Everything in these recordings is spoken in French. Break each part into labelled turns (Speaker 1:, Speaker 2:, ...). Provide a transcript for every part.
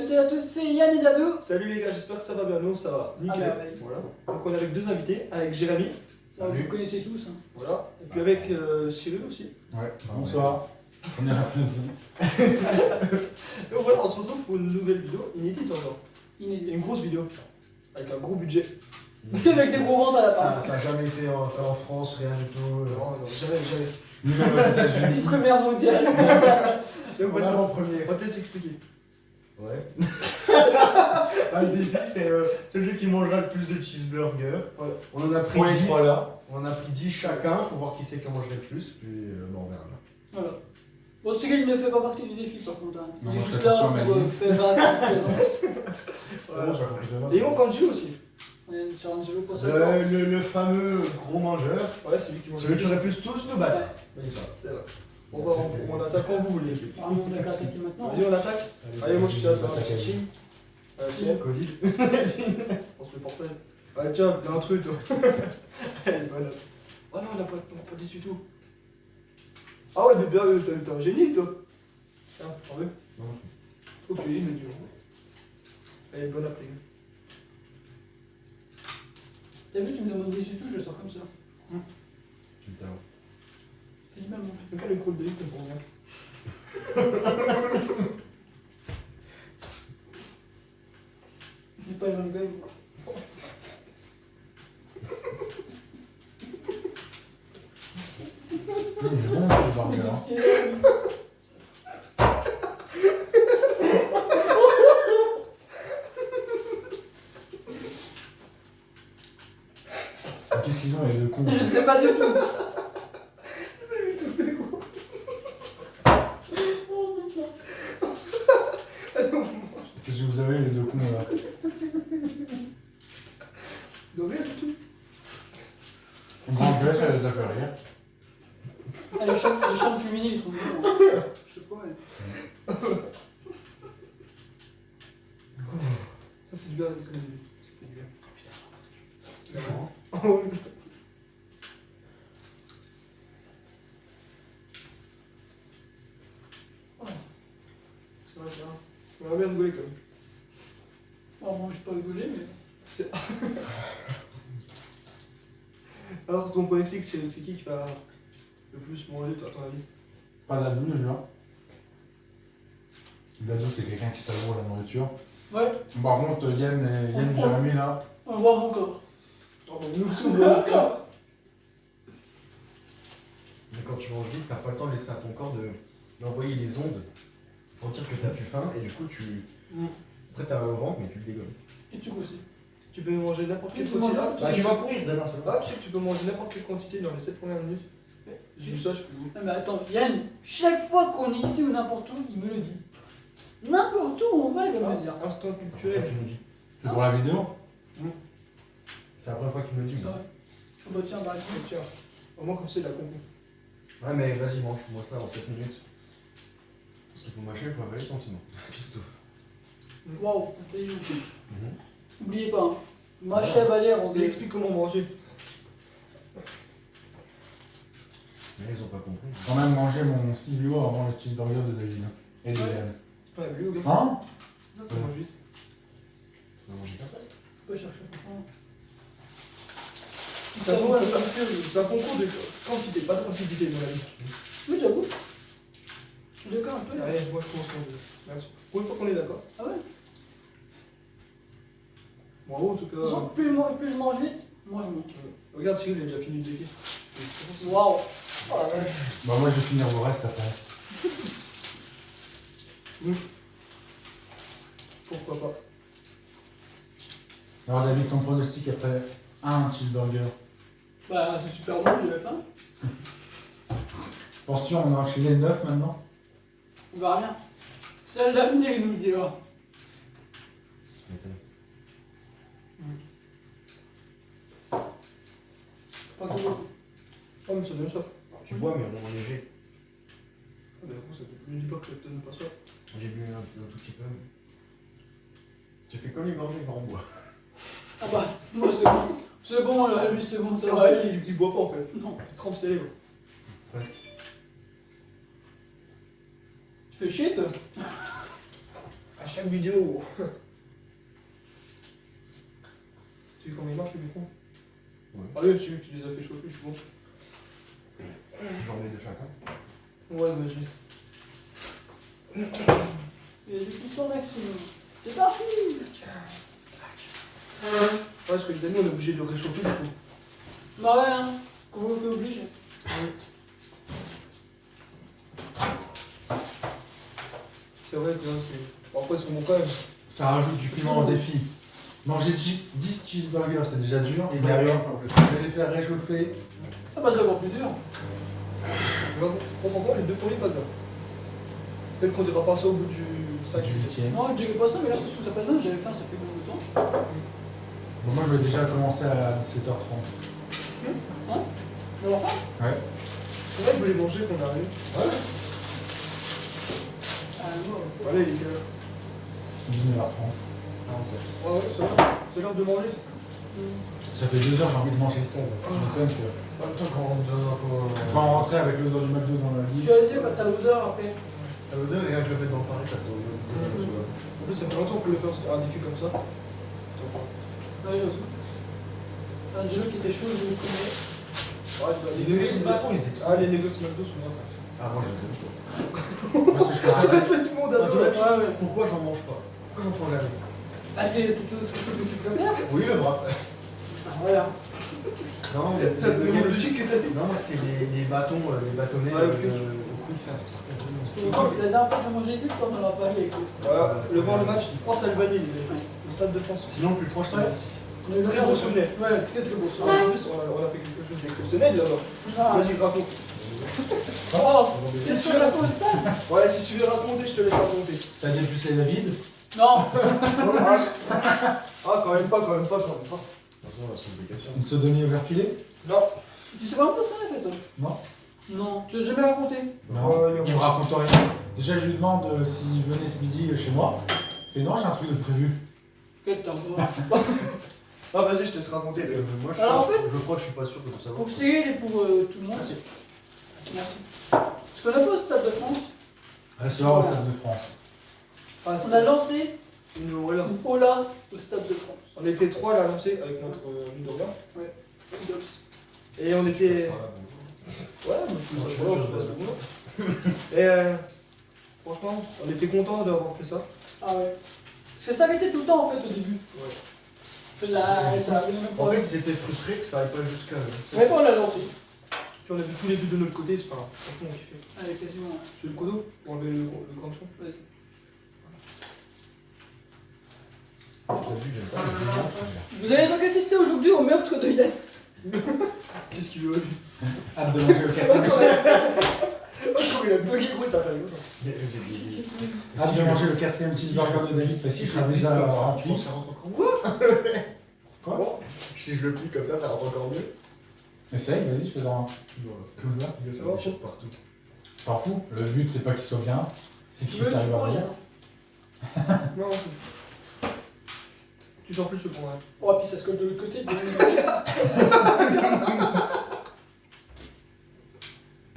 Speaker 1: toutes et à tous, c'est Yann et Dadou.
Speaker 2: Salut les gars, j'espère que ça va bien. Nous, ça va nickel.
Speaker 1: Ah bah, oui.
Speaker 2: Voilà. Donc on est avec deux invités, avec Jérémy.
Speaker 1: Ça, vous le connaissez tous. Hein.
Speaker 2: Voilà. Et puis avec Cyril aussi.
Speaker 3: Ouais, bonsoir. Première applaudissement.
Speaker 2: Donc voilà, on se retrouve pour une nouvelle vidéo, inédite encore.
Speaker 1: Inédit.
Speaker 2: Une grosse vidéo, avec un gros budget.
Speaker 1: Avec ses gros ventres à la fin.
Speaker 4: Ça n'a jamais été fait en France, rien du tout.
Speaker 2: Non, non, jamais.
Speaker 3: Nous sommes aux États-Unis.
Speaker 1: Première mondiale.
Speaker 2: Donc
Speaker 4: On va
Speaker 2: vas-y,
Speaker 4: en premier.
Speaker 2: on va te laisser expliquer.
Speaker 4: Ouais. Le défi, c'est celui qui mangera le plus de cheeseburgers.
Speaker 2: Ouais.
Speaker 4: On en a pris
Speaker 3: Pour les
Speaker 4: 10
Speaker 3: trois,
Speaker 4: là. On en a pris 10 chacun pour voir qui c'est qui en mangerait le plus. Puis bon, on verra là.
Speaker 1: Voilà. Bon, Cyril ne fait pas partie du défi par contre. Hein.
Speaker 3: Non,
Speaker 1: Il est
Speaker 3: moi, je
Speaker 1: juste
Speaker 3: fais
Speaker 1: là
Speaker 3: attention à
Speaker 1: pour
Speaker 3: ma vie.
Speaker 1: faire sa présence.
Speaker 4: C'est bon, tu vas compris demain.
Speaker 2: Et on Kanji aussi.
Speaker 1: On est sur un jeu pour ça.
Speaker 4: Le fameux gros mangeur,
Speaker 2: Ouais, c'est lui qui mange
Speaker 4: celui qui aurait pu tous nous battre.
Speaker 2: C'est vrai. On attaque quand vous voulez.
Speaker 1: Vraiment, on a qu'à attaquer maintenant.
Speaker 2: Vas-y, on attaque. Allez, moi je suis là, ça va.
Speaker 4: attaque avec
Speaker 2: Ching. Tiens,
Speaker 4: Covid.
Speaker 2: on se le portrait. Allez, tiens, il y a un truc toi. Allez, voilà. Oh non, on n'a pas dit du tout. Ah ouais, mais bien, t'es un génie toi. Tiens, t'en veux?
Speaker 4: Non.
Speaker 2: Ok, mais du coup. Allez, bon après.
Speaker 1: T'as vu, tu me demandes des tout, je le sors comme ça.
Speaker 4: Putain.
Speaker 1: Fais du mal, mon
Speaker 2: C'est pas le croûte de livre qu'on revient.
Speaker 1: J'ai pas le même gueule.
Speaker 3: Il est bon, le burger. Qu'est-ce qu'ils ont les deux cons?
Speaker 1: Je sais pas du tout.
Speaker 3: Qu'est-ce que vous avez les deux cons là?
Speaker 2: De rien du tout.
Speaker 3: On grand gueule, ça les a fait rire.
Speaker 1: Ah, les chants féminines, ils sont bons. Hein. Je sais pas, mais.
Speaker 2: Ça fait du bien avec les yeux. Ça fait du bien.
Speaker 4: C'est marrant.
Speaker 2: Oh, oui. C'est vrai, ça. On va bien rigoler quand même.
Speaker 1: Bon, moi, je peux pas rigoler, mais.
Speaker 2: Alors, ton pronostic, c'est qui va le plus manger, à ton avis?
Speaker 3: Pas d'adou déjà. D'adou, c'est quelqu'un qui savoure la nourriture.
Speaker 1: Ouais,
Speaker 3: Par contre, Yann et Jérémy là.
Speaker 1: on voit mon corps.
Speaker 2: Oh, bon, nous aussi, on doit avoir.
Speaker 4: Mais quand tu manges vite, t'as pas le temps de laisser à ton corps d'envoyer les ondes pour dire que t'as plus faim et du coup tu. Après t'as un ventre mais tu le dégommes.
Speaker 1: Et tu aussi.
Speaker 2: Tu peux manger n'importe quelle
Speaker 1: Tu
Speaker 2: quantité.
Speaker 1: manges-
Speaker 4: Bah tu vas courir demain, c'est
Speaker 2: Ah, tu sais que tu peux manger n'importe quelle quantité dans les 7 premières minutes. J'ai vu ça, je peux vous.
Speaker 1: Non, mais attends, Yann, chaque fois qu'on est ici ou n'importe où, il me le dit. N'importe où on va, il va me le dire.
Speaker 2: Instant
Speaker 4: C'est la première fois
Speaker 2: culturel.
Speaker 4: qu'il me le dit.
Speaker 3: C'est pour la vidéo?
Speaker 4: C'est la première fois qu'il me le dit.
Speaker 1: C'est
Speaker 4: moi.
Speaker 1: vrai. Oh, bah tiens, bah tiens.
Speaker 2: Tiens, au moins comme ça, il a compris.
Speaker 4: Ouais mais vas-y mange-moi ça en 7 minutes. Parce qu'il faut mâcher, il faut avaler son sentiments. C'est tout.
Speaker 1: Waouh, intelligent. N'oubliez pas, hein. Mâcher à Valère, on
Speaker 2: Il
Speaker 1: dit.
Speaker 2: explique comment manger.
Speaker 4: Mais ils ont pas compris.
Speaker 3: J'ai quand même mangé mon ciblio avant le cheeseburger de David. Et de
Speaker 1: Ouais.
Speaker 3: Yann.
Speaker 2: Ouais, lui, au gars.
Speaker 3: Hein?
Speaker 2: Non, tu manges vite.
Speaker 4: On va manger pas ça.
Speaker 1: Faut pas chercher, franchement.
Speaker 2: C'est un concours de quantité, pas de quantité, mon ami.
Speaker 1: Oui, j'avoue. Je suis d'accord un peu. Là.
Speaker 2: Allez, moi je commence mon jeu. Merci. Pour une fois qu'on est d'accord.
Speaker 1: Ah ouais.
Speaker 2: Bravo en tout
Speaker 1: De toute façon,
Speaker 2: cas.
Speaker 1: plus je mange vite, moins je mange.
Speaker 2: Regarde, Cyril, il a déjà fini de déquer.
Speaker 1: Waouh. Oh la vache.
Speaker 3: Bah moi je vais finir le reste après.
Speaker 2: Pourquoi pas.
Speaker 3: Alors David, ton pronostic après un cheeseburger.
Speaker 1: Bah, c'est super bon, j'ai faim.
Speaker 3: Penses-tu on a enchaîné 9 maintenant?
Speaker 1: On verra bien. Seul l'avenir, il nous le dira. Pas que je bois.
Speaker 2: Oh, mais ça donne soif.
Speaker 4: Tu bois mais en léger.
Speaker 2: Ah, bah, ça ne dis pas que ça te donne pas soif.
Speaker 4: J'ai bu un tout petit peu. J'ai fait comme une gorgée quand on boit.
Speaker 1: Ah bah, moi c'est bon. C'est bon, là, lui c'est bon, ça va.
Speaker 2: Ah, il boit pas en fait.
Speaker 1: Non.
Speaker 2: Il trempe ses lèvres.
Speaker 1: Tu fais chier, toi?
Speaker 2: Ah, chaque vidéo. Tu sais comment il marche le micro?
Speaker 4: Ouais.
Speaker 2: Ah oui, tu les as fait chauffer, je suis bon.
Speaker 4: J'en mets de chacun.
Speaker 2: Ouais, vas-y.
Speaker 1: Il y a des pistons maximum. C'est parti.
Speaker 2: Ouais, parce que les amis, on est obligé de le réchauffer du coup.
Speaker 1: Bah ouais, hein. Qu'on vous fait obligé.
Speaker 2: C'est vrai que là, c'est. Bon, après, c'est mon quand même.
Speaker 3: Ça rajoute du piment au défi. Manger 10 cheeseburgers, c'est déjà dur.
Speaker 4: Et
Speaker 3: Mais
Speaker 4: bien,
Speaker 3: alors,
Speaker 4: en plus.
Speaker 3: je vais les faire réchauffer.
Speaker 1: Ah bah c'est encore plus dur.
Speaker 2: Pour les deux premiers, pas bien. Peut-être qu'on dira pas ça au bout du sac.
Speaker 3: Du 8e.
Speaker 1: Non, je dirais pas ça, mais là, ça passe bien. J'avais faim, ça fait combien de temps?
Speaker 3: Bon, moi, je vais déjà commencer à 17h30.
Speaker 1: Hein? D'avoir faim?
Speaker 3: Ouais.
Speaker 2: C'est vrai que je voulais manger qu'on arrive.
Speaker 4: Ouais.
Speaker 1: Ah, moi.
Speaker 2: Voilà, il est quelle heure?
Speaker 3: 19h30.
Speaker 4: 47.
Speaker 2: Ouais, ouais, c'est l'heure. C'est l'heure de manger.
Speaker 3: Ça fait 2 heures, j'ai envie de manger ça. Là. Ça m'étonne que.
Speaker 4: En même temps, quand on donne un peu.
Speaker 3: Quand on rentrait avec l'odeur du McDo dans la
Speaker 1: Ce
Speaker 3: vie.
Speaker 1: que j'allais dire, quand t'as l'odeur après.
Speaker 4: À l'odeur, et rien que le fait d'en parler, ça te donne.
Speaker 2: En plus, ça fait longtemps qu'on peut le faire un défi comme ça.
Speaker 1: Ouais, j'avoue. Angelo qui était chaud, je le connais.
Speaker 2: Ouais,
Speaker 4: Les nuggets, bâtons, ils étaient.
Speaker 2: Ah, les négoces McDo sont bien.
Speaker 4: Ah, moi, je les aime.
Speaker 3: Moi, ce que je fais,
Speaker 2: Ah, ça se fait du monde à
Speaker 4: Ah,
Speaker 2: toi.
Speaker 4: toi,
Speaker 1: Ouais, ouais.
Speaker 4: Pourquoi j'en mange pas? Pourquoi j'en prends jamais?
Speaker 1: Parce que c'est quelque chose que tu peux faire.
Speaker 4: Oui, le bras.
Speaker 1: Ah, voilà.
Speaker 4: Non,
Speaker 2: Ça te demande logique que t'as dit.
Speaker 4: non, moi c'était les bâtons, les bâtonnets
Speaker 2: Ouais, ok.
Speaker 4: au quick, ça.
Speaker 1: La dernière fois que j'ai mangé des ça on en a parlé avec eux.
Speaker 2: Voilà, le voir le match, France-Albanie, les amis. Au stade de France.
Speaker 4: Sinon, le plus proche, c'est
Speaker 1: Ouais.
Speaker 4: Nancy.
Speaker 1: On a eu
Speaker 2: Très
Speaker 1: le
Speaker 2: beau
Speaker 1: temps.
Speaker 2: souvenir.
Speaker 1: Ouais, très très beau
Speaker 2: En
Speaker 1: souvenir.
Speaker 2: plus, on a fait quelque chose d'exceptionnel là-bas.
Speaker 1: Ah.
Speaker 2: Vas-y, raconte.
Speaker 1: Oh, c'est sur la postale?
Speaker 2: Ouais, si tu veux raconter, je te laisse raconter.
Speaker 3: T'as dépucelé David.
Speaker 1: Non.
Speaker 2: Ah, quand même pas, quand même pas, quand même pas.
Speaker 4: De toute façon, on va se poser des questions.
Speaker 3: Une sodomie overpilée.
Speaker 2: Non.
Speaker 1: Tu sais vraiment pas ce qu'on a fait, toi?
Speaker 3: Non.
Speaker 1: Non. Tu l'as jamais raconté?
Speaker 3: Non.
Speaker 2: Ouais,
Speaker 3: Il me raconte rien. Déjà, je lui demande s'il venait ce midi chez moi. Et non, j'ai un truc de prévu.
Speaker 1: Quel temps?
Speaker 2: Ah, vas-y, je te laisse raconter.
Speaker 4: Moi,
Speaker 1: Alors, en fait-
Speaker 4: je crois que je suis pas sûr de tout savoir.
Speaker 1: Pour Cyril et pour tout le monde.
Speaker 2: Merci.
Speaker 1: Merci. Ce qu'on a fait au Stade de France,
Speaker 3: Ce soir au Stade de France.
Speaker 2: Ah,
Speaker 1: on a lancé
Speaker 2: une Ola.
Speaker 1: une Ola au Stade de France.
Speaker 2: On était trois à la lancer avec notre Ludoga.
Speaker 1: Idols.
Speaker 2: Et on était.
Speaker 4: Voilà, bon.
Speaker 2: Ouais, mais
Speaker 4: Non, je suis
Speaker 2: voilà,
Speaker 4: sûr
Speaker 2: on
Speaker 4: de-
Speaker 2: passe le boulot. Et franchement, on était contents d'avoir fait ça.
Speaker 1: Ah ouais. C'est ça qui était tout le temps en fait au début.
Speaker 2: Ouais.
Speaker 1: Ça avait le même
Speaker 4: En
Speaker 1: problème.
Speaker 4: fait, ils étaient frustrés que ça aille pas jusqu'à.
Speaker 1: Mais bon, on l'a lancé.
Speaker 2: Puis on a vu tous les buts de notre côté, c'est pas grave. Franchement, on kiffait.
Speaker 1: Allez, quasiment.
Speaker 2: Tu veux le codo pour enlever le cornichon?
Speaker 1: Vas-y.
Speaker 4: T'as vu, j'aime pas les mélanges, c'est
Speaker 1: Vous allez donc assister aujourd'hui au meurtre de Yann.
Speaker 2: Qu'est-ce qu'il veut lui?
Speaker 3: Hâte de manger le quatrième.
Speaker 2: Oh, il a bugué, gros, t'as fait
Speaker 4: bien.
Speaker 3: Hâte de manger le 4e cheeseburger de David parce qu'il sera déjà
Speaker 4: Je
Speaker 3: rempli.
Speaker 4: pense que ça rentre encore mieux.
Speaker 3: Quoi?
Speaker 2: Bon,
Speaker 4: Si je le plie comme ça rentre encore mieux.
Speaker 3: Essaye, vas-y, fais dans comme ça.
Speaker 4: Ça
Speaker 2: va,
Speaker 4: déchire partout.
Speaker 3: T'en fous. Le but, c'est pas qu'il soit bien. C'est
Speaker 1: Tu
Speaker 3: qu'il
Speaker 1: veux, tu
Speaker 3: t'arrive à
Speaker 1: prends
Speaker 3: rien.
Speaker 1: Yann.
Speaker 2: non. Tu sors plus, je prends.
Speaker 1: Oh, puis ça se colle de l'autre côté. bien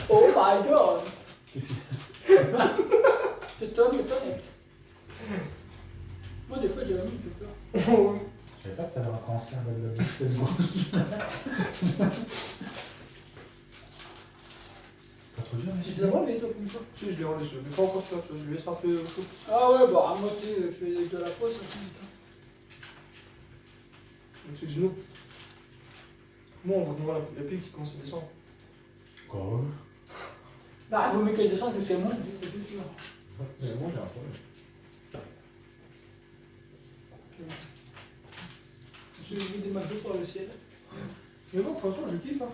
Speaker 1: Oh my god.
Speaker 3: Qu'est-ce que
Speaker 1: Cet homme est honnête. Moi, des fois, j'ai vraiment fait peur.
Speaker 3: Je savais pas que t'avais un cancer de la bouche de gauche. Pas trop dur,
Speaker 1: Tu les as relevés, toi, une fois?
Speaker 2: Si, je l'ai enlevé, mais pas encore celui-là, tu vois, je lui laisse un peu chaud.
Speaker 1: Ah ouais, bah moi, tu sais, je fais de la pause.
Speaker 2: Donc c'est le genou. Moi, on voit voilà, la pied qui commence à descendre.
Speaker 3: Quoi?
Speaker 1: Bah, vaut mieux qu'elle descende que qu'elle monte, c'est plus sûr.
Speaker 4: Mais moi, j'ai un problème.
Speaker 1: Je vais des McDo par le ciel.
Speaker 2: Mais bon, pour l'instant, je kiffe. Hein.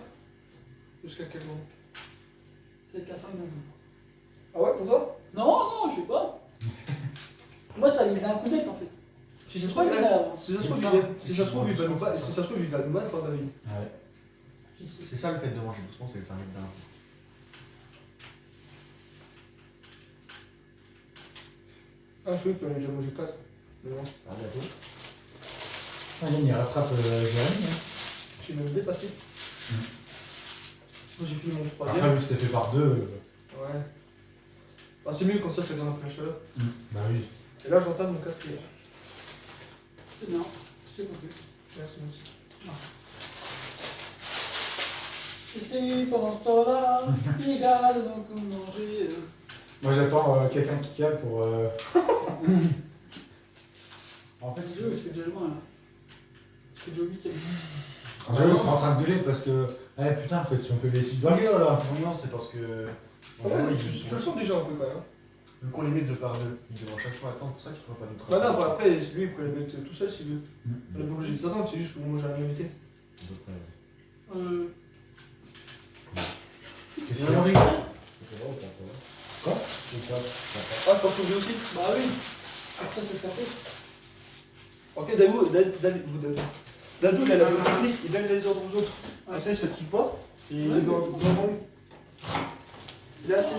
Speaker 2: Jusqu'à quel moment?
Speaker 1: C'est avec la fin de ma vie.
Speaker 2: Ah ouais, pour toi?
Speaker 1: Non, non, je sais pas. Moi, ça lui d'un coup net en fait.
Speaker 2: Si ça se
Speaker 1: Pas
Speaker 2: trouve,
Speaker 1: une heure.
Speaker 2: si ça se trouve, si ça se trouve, il va nous battre, si ça se trouve, il va nous battre, hein, David.
Speaker 3: Ouais.
Speaker 1: Qui sait.
Speaker 4: C'est ça le fait de manger doucement, c'est que ça arrive d'un coup.
Speaker 2: Ah, je croyais que tu en avais déjà mangé 4. Mais non,
Speaker 4: À bientôt.
Speaker 3: Ah, Yann, il rattrape Jérémy. Hein.
Speaker 2: j'ai même dépassé. Moi, j'ai fini mon
Speaker 3: Après,
Speaker 2: troisième.
Speaker 3: vu que c'est fait par deux.
Speaker 2: Ouais. Ah, c'est mieux comme ça garde un peu la chaleur.
Speaker 3: Bah oui.
Speaker 2: Et là, j'entame mon quatrième.
Speaker 1: C'est bien, je t'ai compris.
Speaker 2: Merci, merci.
Speaker 1: Et c'est pendant ce temps-là, les gars, donc on manger.
Speaker 3: Moi j'attends quelqu'un qui cale pour. En fait,
Speaker 1: Je suis déjà loin là. Je suis déjà au 8ème.
Speaker 3: Angelo sera en train de gueuler parce que. Eh putain, en fait, si on fait les 6 burgers là.
Speaker 4: Non, c'est parce que.
Speaker 2: Ah ouais, tu le sens déjà un peu quand même. Hein.
Speaker 4: Vu qu'on les met deux par deux, ils devront chaque fois attendre, pour ça qu'il ne pourra pas nous
Speaker 2: Bah
Speaker 4: tracer.
Speaker 2: non, bah après, lui, il pourrait les mettre tout seul s'il veut. On est pas obligé de s'attendre, c'est juste pour manger à la même vitesse.
Speaker 3: Qu'est-ce
Speaker 4: C'est
Speaker 3: qu'il y a
Speaker 4: vraiment rigolo. C'est vrai ou pas
Speaker 3: Quoi
Speaker 4: C'est pas.
Speaker 2: Ah, je pense que lui aussi.
Speaker 1: Bah oui. Après, c'est café.
Speaker 2: Ok, Dadou, il a la même technique, il donne les ordres aux autres. Comme ça, il se fatigue pas. Et il est dans lui. Il est assez juste.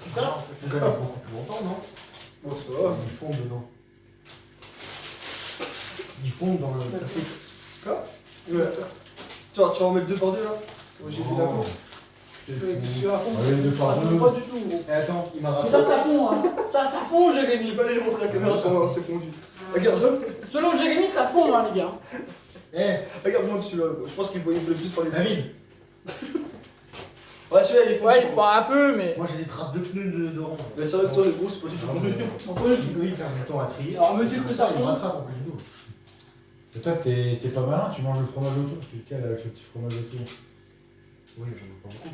Speaker 4: Putain, vous allez beaucoup plus longtemps, non?
Speaker 2: Bon, ça va.
Speaker 4: Ils fondent dedans. Ils fondent dans le.
Speaker 2: Quoi? Ouais. Tu vas en mettre deux par deux là? Moi, j'ai fait la course.
Speaker 1: Je suis à fond.
Speaker 3: Ouais, deux par
Speaker 1: Ça
Speaker 3: deux.
Speaker 1: fond pas du tout, gros.
Speaker 4: Eh, attends, il m'a rappelé.
Speaker 1: Ça fond, hein. Ça fond,
Speaker 2: Je
Speaker 1: Jérémy.
Speaker 2: vais pas aller le montrer à la caméra, tu vas voir, c'est fondu. Regarde,
Speaker 1: Selon Jérémy, ça fond, hein, les gars.
Speaker 4: Eh,
Speaker 2: regarde-moi celui-là. Je pense qu'il voyait le plus par les
Speaker 4: David,
Speaker 2: Ouais, celui-là, il est fondu.
Speaker 1: Ouais, il faut un peu, mais.
Speaker 4: moi j'ai des traces de pneus de rang.
Speaker 2: Mais c'est vrai que toi, les gros, c'est pas du tout
Speaker 4: Ah,
Speaker 2: fondu.
Speaker 1: On peut.
Speaker 4: il perd du temps à trier.
Speaker 1: Alors, me dire que ça
Speaker 4: il
Speaker 1: fond.
Speaker 4: rattrape en plus de nous.
Speaker 3: Et toi, t'es pas malin, tu manges le fromage autour, tu te cales avec le petit fromage autour.
Speaker 4: Oui, j'en veux pas beaucoup.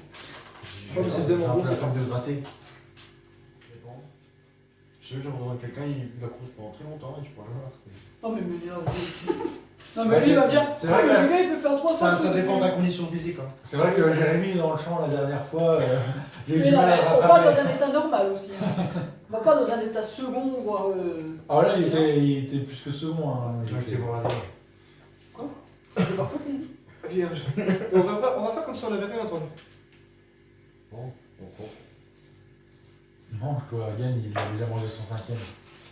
Speaker 2: Ouais, mais c'est tellement
Speaker 4: un
Speaker 2: bon.
Speaker 4: peu la forme de gratter. Je sais, genre, dans quelqu'un, il va courir pendant très longtemps et tu pourras jamais rattraper.
Speaker 1: Non, mais m'énerve. Non, mais
Speaker 3: Ouais,
Speaker 1: lui, il va
Speaker 3: c'est-
Speaker 1: bien.
Speaker 3: c'est vrai
Speaker 1: Ah,
Speaker 3: que-
Speaker 1: mais le gars, il peut faire 3
Speaker 4: Ça dépend de ta condition physique. Hein.
Speaker 3: C'est vrai que Jérémy est dans le champ la dernière fois, j'ai eu
Speaker 1: Mais
Speaker 3: du
Speaker 1: non,
Speaker 3: mal à le
Speaker 1: on va pas dans
Speaker 3: rattraper.
Speaker 1: un état normal aussi. On va pas dans un état second, voire.
Speaker 3: Alors là, il était plus que second. Hein.
Speaker 4: Je vais acheter voir la vie.
Speaker 1: J'ai pas compris.
Speaker 2: Vierge. Et on va faire comme si on avait rien entendu.
Speaker 4: Bon, bon.
Speaker 3: Non, toi, Yann, il a déjà mangé son 5ème.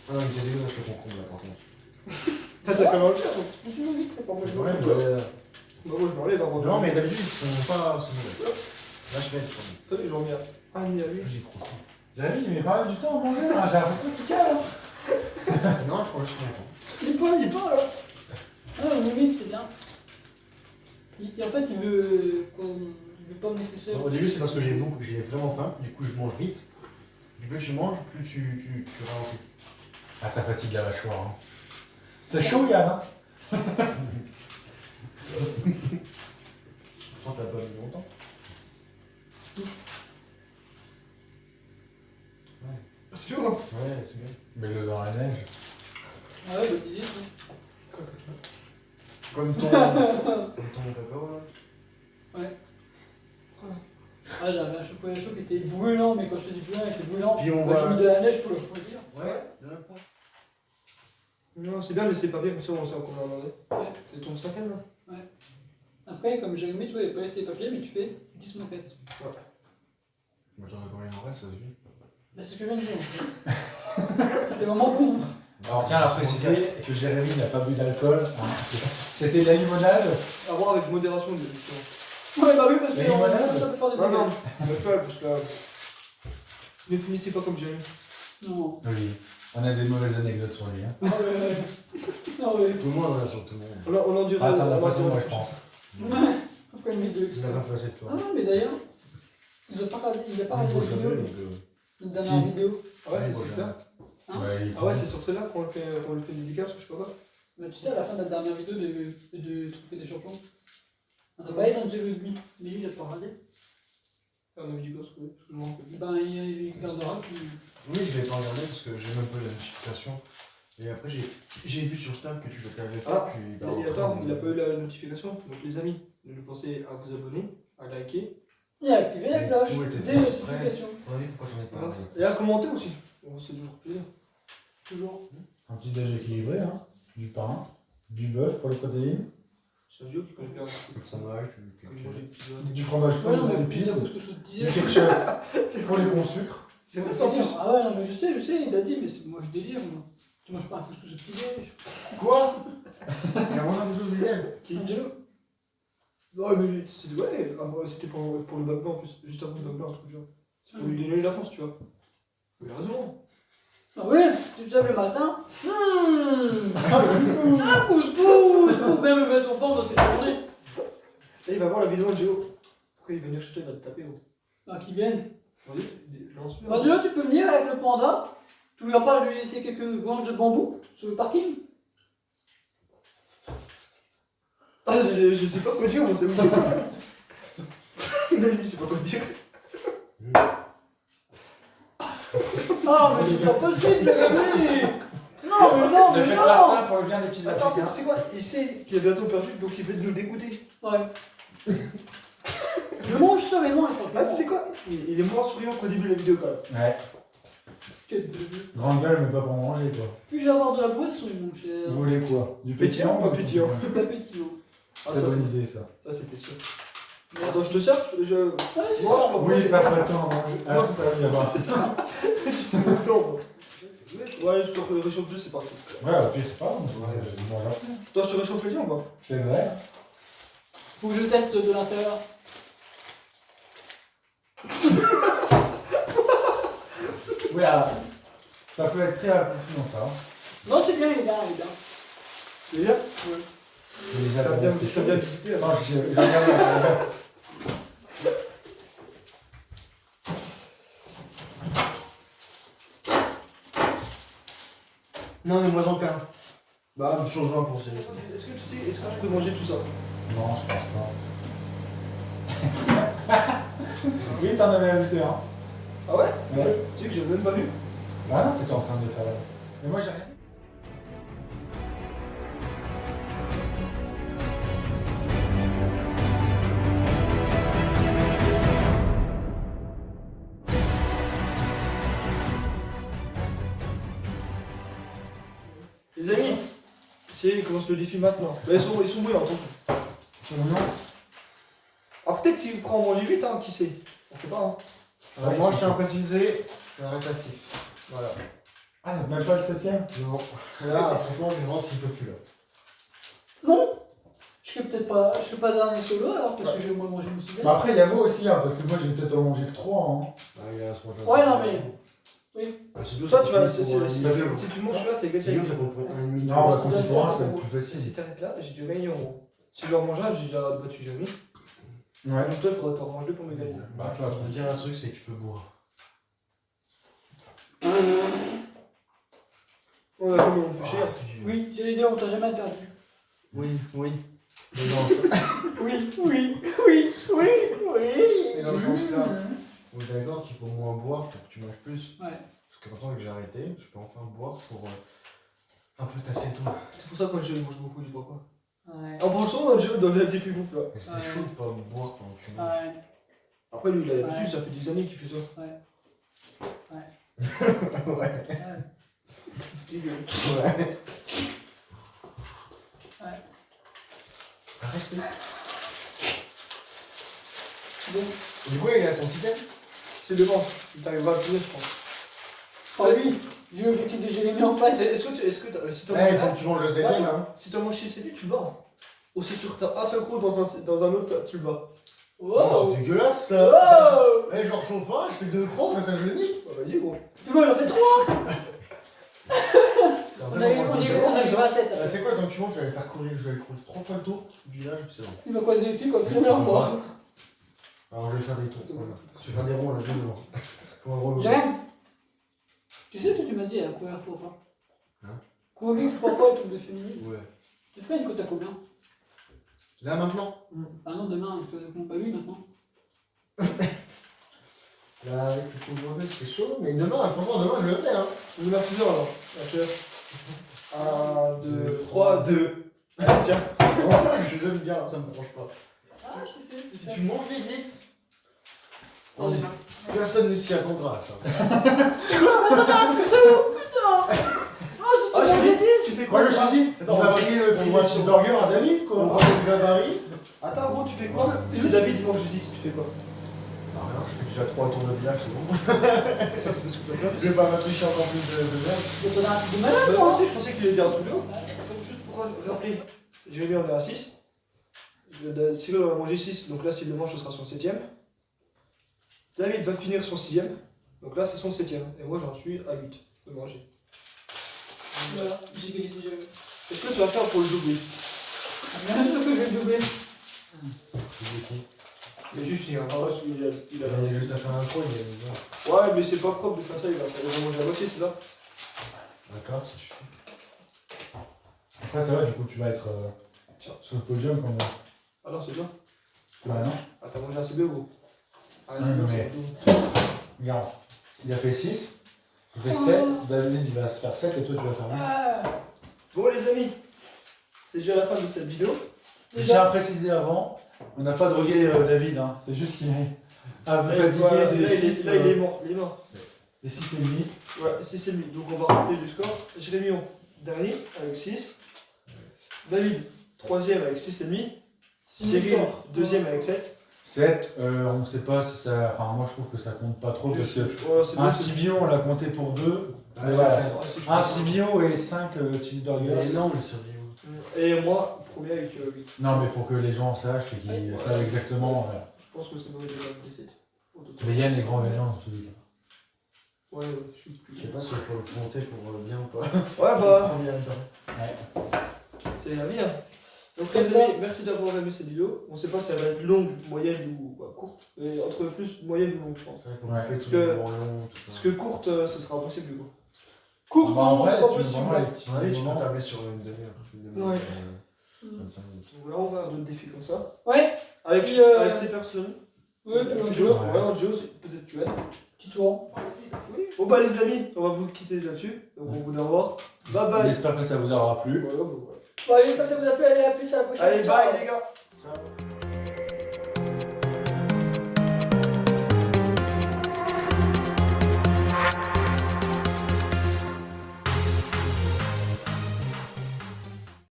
Speaker 4: Ah non, il était dégueulasse le concombre là par contre.
Speaker 2: T'as quand même le faire, donc.
Speaker 1: Je me dis que pas moi, je
Speaker 4: Ouais,
Speaker 1: me
Speaker 2: Bah, moi, je m'enlève avant de.
Speaker 4: non, mais d'habitude ils sont pas si mauvais. Là je vais être comme
Speaker 2: T'as vu, j'en mets un demi à lui.
Speaker 4: j'y crois pas.
Speaker 3: Jérémy, il met pas mal du temps à manger, hein. J'ai l'impression qu'il cale. Hein.
Speaker 4: Non, je crois que je suis content.
Speaker 1: Il est pas là. Ah, limite, c'est bien. En fait, il veut pas me laisser seul.
Speaker 4: Non, au début c'est parce que j'ai vraiment faim, du coup je mange vite. Du plus tu manges, plus tu ralentis.
Speaker 3: Ah, ça fatigue la mâchoire. Hein. C'est chaud, Yann. Hein.
Speaker 4: Je sens que t'as pas mis longtemps.
Speaker 2: C'est chaud, hein?
Speaker 4: Ouais, c'est bien.
Speaker 3: Mets-le dans la neige.
Speaker 1: Ah ouais, bonne idée, ça.
Speaker 4: Comme ton cacao là.
Speaker 1: Ah, j'avais un chocolat chaud qui était brûlant, mais quand je te dis brûlant, il était brûlant.
Speaker 4: Puis on
Speaker 1: Bah,
Speaker 4: va-
Speaker 1: j'ai mis de la neige pour le refroidir.
Speaker 4: Ouais, d'un point.
Speaker 2: Non, c'est bien, mais c'est pas bien, comme ça on sait combien on en est.
Speaker 1: Ouais.
Speaker 2: C'est ton cinquième là?
Speaker 1: Après, comme Jérémy, tu vois, il a pas laissé les papiers, mais tu fais 10 moquettes.
Speaker 4: Moi j'en ai combien il en reste, ça se vit.
Speaker 1: Bah, c'est ce que je viens de dire. En fait. T'es vraiment con.
Speaker 3: Alors, tiens à préciser que Jérémy n'a pas bu d'alcool. Hein. C'était de la limonade.
Speaker 2: À voir avec modération, justement.
Speaker 1: Ouais, bah oui, parce que
Speaker 3: La limonade.
Speaker 1: ça peut faire des
Speaker 2: Non, non,
Speaker 1: dégâts.
Speaker 2: ne pas, parce que là. Ne finissez pas comme Jérémy.
Speaker 1: Non.
Speaker 3: Oui, on a des mauvaises anecdotes sur lui. Hein.
Speaker 1: Non, ouais. Non, ouais.
Speaker 4: Tout le monde en a sur tout le monde.
Speaker 2: On en dira.
Speaker 3: Ah, t'en as pas moi, je pense.
Speaker 1: On fera une vidéo
Speaker 4: C'est
Speaker 1: exprès.
Speaker 4: la fin de cette histoire.
Speaker 1: Ah, mais d'ailleurs, il a pas regardé la vidéo, notre dernière
Speaker 3: Si.
Speaker 1: vidéo.
Speaker 2: Ah ouais, c'est ça.
Speaker 1: Hein
Speaker 3: Ouais, il
Speaker 2: Ah ouais, c'est sur celle-là qu'on le fait dédicace ou je sais pas quoi.
Speaker 1: Bah, tu sais, à la fin de la dernière vidéo de Trophée des Champions, on a parlé d'un jeu rugby, mais lui, il a pas regardé.
Speaker 2: Ah, on a mis du gosse, ouais, parce que je m'en rappelle.
Speaker 1: Ben, il gardera, puis.
Speaker 4: Oui, je l'ai pas regardé parce que j'ai même pas eu la notification. Et après, j'ai vu sur Snap que tu l'étais avec
Speaker 2: Ah,
Speaker 4: puis
Speaker 2: Et attends, il a pas eu la notification. Donc les amis, ne pensez à vous abonner, à liker
Speaker 1: Il a activé la
Speaker 4: Et
Speaker 1: cloche,
Speaker 4: tout était
Speaker 1: des
Speaker 4: fait exprès.
Speaker 1: notifications.
Speaker 4: Oui, pourquoi j'en ai pas parlé.
Speaker 2: et à commenter aussi. Bon, c'est toujours plaisir.
Speaker 1: Toujours.
Speaker 3: Un petit déj équilibré, hein. Du pain, du bœuf pour les protéines,
Speaker 2: Sergio qui connaît bien
Speaker 4: Le fromage,
Speaker 2: que
Speaker 4: quelque
Speaker 2: je
Speaker 4: chose.
Speaker 2: mange des pizzas.
Speaker 3: du fromage
Speaker 1: Ouais, non,
Speaker 3: chaud, des
Speaker 1: mais
Speaker 3: piles,
Speaker 1: pizza, parce que je te
Speaker 3: du
Speaker 1: disais.
Speaker 3: ketchup pour les bons sucres.
Speaker 2: C'est vrai ça en plus.
Speaker 1: Ah ouais, non, mais je sais, il a dit, mais moi je délire, moi. Tu manges pas un couscous au petit-déj.
Speaker 4: Quoi Il a mangé un peu de d'hier.
Speaker 1: Angelo.
Speaker 2: Non, mais c'était pour le bac blanc en plus, juste avant le bac blanc, un truc genre. C'est pour lui donner la force, tu vois. Il a raison.
Speaker 1: Ah oui, tu te lèves le matin. Un couscous pour bien me mettre en forme dans cette journée.
Speaker 2: Et il va voir la vidéo de Géo. Après il va venir chez toi, il va te taper.
Speaker 1: Ah, qui viennent.
Speaker 2: Vas-y, lance-le.
Speaker 1: Bah déjà, tu peux venir avec le panda. Tu lui as pas lui laisser quelques branches de bambou sur le parking.
Speaker 2: Ah, je sais pas quoi dire, mon ami. Même lui, il sait pas quoi dire.
Speaker 1: Ah, mais c'est pas possible, Jérémy. Non, mais non,
Speaker 3: Ne
Speaker 1: mais
Speaker 3: faites pas
Speaker 1: non.
Speaker 3: ça pour le bien des petits
Speaker 2: Attends,
Speaker 3: Africains.
Speaker 2: tu sais quoi? Il sait qu'il est bientôt perdu, donc il veut nous dégoûter.
Speaker 1: Ouais. Je mange sereinement et
Speaker 2: Ah, tu sais quoi? Il est moins souriant qu'au début de la vidéo quand même.
Speaker 3: Ouais.
Speaker 1: Quel début.
Speaker 3: Grande gueule, mais pas pour manger, quoi.
Speaker 1: Puis-je avoir de la boisson, mon cher?
Speaker 3: Vous voulez quoi? Du
Speaker 2: Pétillant ou pas
Speaker 3: du
Speaker 2: pétillant?
Speaker 1: Pas pétillant.
Speaker 2: Ah,
Speaker 3: Très
Speaker 2: ça,
Speaker 3: bonne idée, ça.
Speaker 2: ça c'était sûr. Attends, je te sers?
Speaker 1: Ouais, c'est
Speaker 2: Moi,
Speaker 1: ça.
Speaker 2: je comprends.
Speaker 3: Oui, pas de temps à manger. Ah, ça va bien voir.
Speaker 2: C'est ça. Juste le temps. Ouais, je te réchauffe juste, c'est parti.
Speaker 3: Ouais, au pire, c'est pas grave, je mange après.
Speaker 2: Toi, je te réchauffe les liens ou pas?
Speaker 3: C'est vrai.
Speaker 1: Faut que je teste de l'intérieur.
Speaker 3: Oui, alors, ça peut être très non ça.
Speaker 1: Non, c'est bien, il est bien, il est bien.
Speaker 2: C'est bien?
Speaker 3: Déjà,
Speaker 2: T'as bien visité alors.
Speaker 3: Non, j'ai regardé.
Speaker 4: Non, mais moi j'en perds. Bah, une chose pour c'est.
Speaker 2: Est-ce que tu sais, est-ce que tu peux manger tout ça?
Speaker 3: Non, je pense pas. Oui, t'en avais ajouté un.
Speaker 2: Ah ouais?
Speaker 3: Ouais.
Speaker 2: Tu sais que j'ai même pas vu.
Speaker 3: Bah non, t'étais en train de le faire. Mais moi, j'ai rien.
Speaker 2: Les amis, il commence le défi maintenant. Bah, ils sont bruyants, attention. Ah, peut-être qu'il prend à manger vite, hein, qui sait? On sait pas, hein.
Speaker 4: Alors, moi je tiens à préciser, j'arrête à 6. Voilà.
Speaker 3: Ah, même pas le 7ème?
Speaker 4: Non. Là, franchement, je rentre s'il peut plus là.
Speaker 1: Non, je fais peut-être pas, je fais pas dernier solo alors parce que je vais moi manger une cigarette.
Speaker 3: Bah après, il y a moi aussi, hein, parce que moi, j'ai peut-être en manger que 3. Hein.
Speaker 4: Ah, il y a ce manger.
Speaker 1: Ouais, non, mais. Oui.
Speaker 4: Ah, c'est
Speaker 2: Tout ça, tu vas.
Speaker 4: si
Speaker 2: Si tu manges celui-là, t'es
Speaker 4: C'est mieux,
Speaker 2: gâté.
Speaker 4: ça peut prendre 1,5.
Speaker 3: Non, bah,
Speaker 1: c'est
Speaker 3: quand
Speaker 1: déjà
Speaker 3: tu pourras,
Speaker 1: fait,
Speaker 3: ça va être
Speaker 1: c'est
Speaker 3: plus
Speaker 2: Si
Speaker 3: facile.
Speaker 2: t'arrêtes là, j'ai du gagné en gros. Si je leur mange un, j'ai déjà battu Jérémy.
Speaker 3: Ouais.
Speaker 2: Donc toi, il faudrait t'en manger deux pour m'égaliser.
Speaker 3: Bah,
Speaker 4: Je vais te dire un truc, c'est que tu peux boire.
Speaker 2: On a comme on peut cher.
Speaker 1: Oui, j'allais dire, on t'a jamais interdit.
Speaker 4: Oui, oui. Mais dans,
Speaker 1: Oui, oui, oui, oui, oui.
Speaker 4: mais dans le sens là, on est d'accord qu'il faut moins boire pour que tu manges plus.
Speaker 1: Ouais.
Speaker 4: Parce que maintenant que j'ai arrêté, je peux enfin boire pour un peu tasser le tout.
Speaker 2: C'est pour ça que quand je mange beaucoup, je bois pas.
Speaker 1: Ouais.
Speaker 2: En pensant, je donne la diffi bouffe là.
Speaker 4: Mais c'est
Speaker 1: Ouais.
Speaker 4: chaud de pas boire pendant que tu manges.
Speaker 1: Ouais.
Speaker 2: Après, lui, il a l'habitude,
Speaker 1: Ouais.
Speaker 2: ça fait des années qu'il fait ça.
Speaker 4: Ouais.
Speaker 1: Ouais.
Speaker 2: Petit gueule.
Speaker 4: Ouais.
Speaker 1: Ouais.
Speaker 4: Arrête.
Speaker 1: Bon.
Speaker 4: Du coup, il est à son système.
Speaker 2: C'est devant. Il t'arrivera à le finir, je pense.
Speaker 1: Ah oui, j'ai l'objectif de Jérémy en face.
Speaker 2: Est-ce que si t'en
Speaker 4: Eh, il faut que tu manges le 7ème,
Speaker 2: Attends,
Speaker 4: hein.
Speaker 2: si t'en manges 6 et tu le bats. Aussi sur un seul croc dans un autre, tu le bats.
Speaker 4: Oh,
Speaker 1: Wow.
Speaker 4: c'est dégueulasse ça.
Speaker 1: Wow.
Speaker 4: Eh, genre chauffage, je fais 2 crocs, mais ça je le dis.
Speaker 2: Bah vas-y gros.
Speaker 1: Puis moi, j'en fais 3. On arrivera à 7.
Speaker 4: Ah, c'est quoi, quand tu manges, je vais aller faire courir, je vais aller courir 3 fois le tour du village, puis c'est bon.
Speaker 1: Il m'a croisé les filles comme jamais encore.
Speaker 4: Alors je vais faire des tours, voilà. Je vais faire des ronds là, deux devant. Comme un gros.
Speaker 1: Jérémy, tu sais ce que tu m'as dit à courir 3 fois?
Speaker 4: Hein?
Speaker 1: Courir 3 fois le truc de féminine.
Speaker 4: Ouais.
Speaker 1: Tu fais une cote à combien?
Speaker 4: Là maintenant.
Speaker 1: Ah non, demain, tu n'as pas vu maintenant.
Speaker 4: Là, avec le couvre-feu, c'était chaud, mais demain, franchement, demain je le fais, hein.
Speaker 2: On en a plusieurs alors. Ok. 1, 2, 3, 2. Allez, tiens.
Speaker 4: Je l'aime bien, ça me branche pas.
Speaker 1: Ah, tu sais.
Speaker 4: Si tu manges les 10,
Speaker 1: Oh,
Speaker 4: vas-y. Personne ne s'y attendra à ça.
Speaker 1: Oh, si tu manges les 10.
Speaker 2: Tu fais
Speaker 3: Moi,
Speaker 2: quoi?
Speaker 3: je me suis dit,
Speaker 4: Attends,
Speaker 3: on va payer le prix d'un cheeseburger à David,
Speaker 4: On
Speaker 3: quoi.
Speaker 4: prend le gabarit.
Speaker 2: Attends gros, tu fais quoi? Si David il mange le 10, tu fais quoi?
Speaker 4: Bah rien, je fais déjà 3 tours de village, c'est bon.
Speaker 2: Ça c'est parce que t'as peur.
Speaker 4: Je vais pas m'afficher encore plus de merde.
Speaker 1: Je vais te donner un truc de malade,
Speaker 2: Bah,
Speaker 1: moi.
Speaker 2: moi aussi, je pensais qu'il allait dire un truc de ouf. Donc, juste pour rappeler, Jérémy on est à 6. Cyril on a mangé 6, donc là s'il le mange ce sera son 7ème. David va finir son 6ème, donc là c'est son 7ème. Et moi j'en suis à 8. de manger.
Speaker 1: Voilà, j'ai gagné déjà.
Speaker 2: Qu'est-ce que tu vas faire pour le doubler?
Speaker 1: Bien sûr que je vais le doubler.
Speaker 2: Mais juste, il a
Speaker 4: Il a juste à faire un coin, il a mis
Speaker 2: Ouais, mais c'est pas propre de faire ça, il va manger la moitié, c'est ça?
Speaker 4: D'accord, ça suffit.
Speaker 3: Après, ça va, du coup, tu vas être sur le podium comme moi.
Speaker 2: Ah non, c'est bien.
Speaker 3: Ouais, non?
Speaker 2: Ah, t'as mangé un CB gros. Ah,
Speaker 3: Ouais,
Speaker 2: c'est bien,
Speaker 3: mais-
Speaker 2: c'est tout.
Speaker 3: Regarde, il a fait 6, il fait 7, David il va se faire 7 et toi tu vas faire 8.
Speaker 1: Ah,
Speaker 2: Bon, les amis, c'est déjà la fin de cette vidéo.
Speaker 3: Je tiens à préciser avant, on n'a pas drogué David, hein. C'est juste qu'il est un peu
Speaker 2: Là,
Speaker 3: fatigué des
Speaker 2: là,
Speaker 3: 6
Speaker 2: là, il est mort, il est mort.
Speaker 3: des 6 et demi.
Speaker 2: Ouais, 6,5. Donc on va rappeler le score. Jérémy, dernier avec 6. David, troisième avec 6,5. Cyril,
Speaker 1: Victoire.
Speaker 2: deuxième avec 7.
Speaker 3: 7, on ne sait pas si ça. Enfin, moi je trouve que ça compte pas trop parce que
Speaker 2: Ouais, c'est
Speaker 3: un
Speaker 2: bien,
Speaker 3: Cibion on l'a compté pour 2.
Speaker 4: Ah,
Speaker 3: Mais voilà.
Speaker 2: c'est-
Speaker 3: Un Cibion et 5 cheeseburgers.
Speaker 4: Mais non, le survivant.
Speaker 2: Et moi, premier avec 8.
Speaker 3: Non, mais pour que les gens sachent et qu'ils
Speaker 2: Ouais.
Speaker 3: savent exactement. Voilà.
Speaker 2: Je pense que c'est mauvais déjà avec 17.
Speaker 3: Mais Yann est grand gagnant dans celui-là.
Speaker 2: Ouais, ouais, je suis
Speaker 4: Je sais
Speaker 2: plus.
Speaker 4: pas s'il faut le compter pour bien ou pas.
Speaker 2: Ouais, bah,
Speaker 4: Combien de temps
Speaker 3: Ouais.
Speaker 2: c'est la vie. Hein. Donc
Speaker 1: Comme
Speaker 2: les
Speaker 1: ça.
Speaker 2: amis, merci d'avoir aimé cette vidéo. On sait pas si elle va être longue, moyenne ou courte. Mais entre plus moyenne ou longue, je pense.
Speaker 4: Il faut
Speaker 3: Ouais.
Speaker 4: couper tout
Speaker 2: que-
Speaker 4: le moment long, tout ça.
Speaker 2: Parce que courte, ce sera impossible du coup.
Speaker 1: courte,
Speaker 3: Bah, en
Speaker 1: non,
Speaker 3: vrai,
Speaker 1: c'est pas
Speaker 3: tu
Speaker 1: possible.
Speaker 3: vraiment les
Speaker 2: hein.
Speaker 3: petits
Speaker 4: Ouais, tu
Speaker 3: moments.
Speaker 4: peux tabler sur une demi-heure.
Speaker 2: Ouais.
Speaker 4: 25 minutes.
Speaker 2: Donc là, on va faire d'autres défis comme ça.
Speaker 1: Ouais,
Speaker 2: Avec,
Speaker 1: Puis,
Speaker 2: avec ces personnes.
Speaker 1: ouais, puis
Speaker 2: Puis
Speaker 1: on
Speaker 2: d'autres,
Speaker 1: joue.
Speaker 2: ouais, en duo, peut-être tu aides.
Speaker 1: Petit tour.
Speaker 2: Oui. Bon bah les amis, on va vous quitter là-dessus. Donc on vous dit au revoir. Bye bye.
Speaker 3: J'espère que ça vous aura plu.
Speaker 2: Voilà, bah, voilà.
Speaker 1: Bon, j'espère que ça vous a plu. Allez, à plus, à la prochaine.
Speaker 2: Allez,
Speaker 1: Ciao.
Speaker 2: bye les gars.
Speaker 3: Ciao.